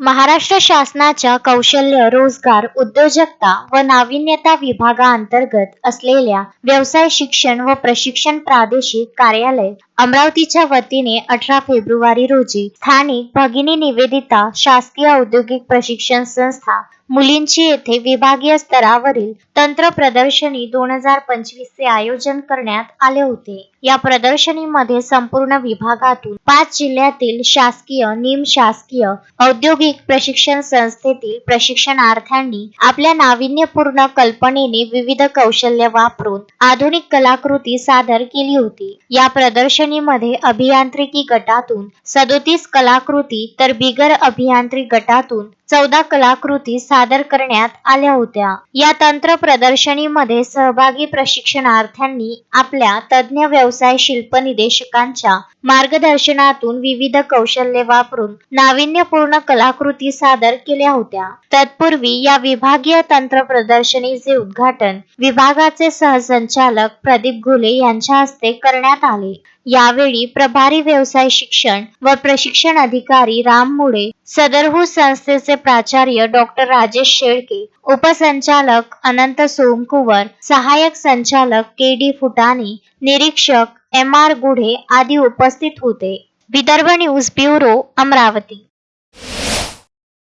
महाराष्ट्र शासनाच्या कौशल्य, रोजगार, उद्योजकता व नाविन्यता विभागाअंतर्गत असलेल्या व्यवसाय शिक्षण व प्रशिक्षण प्रादेशिक कार्यालय अमरावतीच्या वतीने 18 फेब्रुवारी रोजी स्थानिक भगिनी निवेदिता शासकीय औद्योगिक प्रशिक्षण संस्था मुलींची येथे विभागीय स्तरावरील तंत्र प्रदर्शनी 2025 चे आयोजन करण्यात आले होते। या प्रदर्शनीमध्ये संपूर्ण विभागातून 5 जिल्ह्यातील शासकीय, निमशासकीय औद्योगिक प्रशिक्षण संस्थेतील प्रशिक्षणार्थ्यांनी आपल्या नाविन्यपूर्ण कल्पनेने विविध कौशल्य वापरून आधुनिक कलाकृती सादर केली होती। या प्रदर्शनीमध्ये अभियांत्रिकी गटातून 37 कलाकृती तर बिगर अभियांत्रिक गटातून 14 कलाकृती सादर करण्यात आल्या होत्या। या तंत्र प्रदर्शनीमध्ये सहभागी प्रशिक्षणार्थ्यांनी आपल्या तज्ञ व्यवसाय शिल्प निदेशकांच्या मार्गदर्शनातून विविध कौशल्ये वापरून नाविन्यपूर्ण कलाकृती सादर केल्या होत्या। तत्पूर्वी या विभागीय तंत्र प्रदर्शनीचे उद्घाटन विभागाचे सहसंचालक प्रदीप घुले यांच्या हस्ते करण्यात आले। यावेळी प्रभारी व्यवसाय शिक्षण व प्रशिक्षण अधिकारी राम मुळे, सदरहू संस्थेचे प्राचार्य डॉक्टर राजेश शेळके, उपसंचालक अनंत सोमकुवर, सहाय्यक संचालक के.डी. फुटाणे, निरीक्षक एम.आर. गुढे आदी उपस्थित होते। Vidarbha news bureau, Amravati.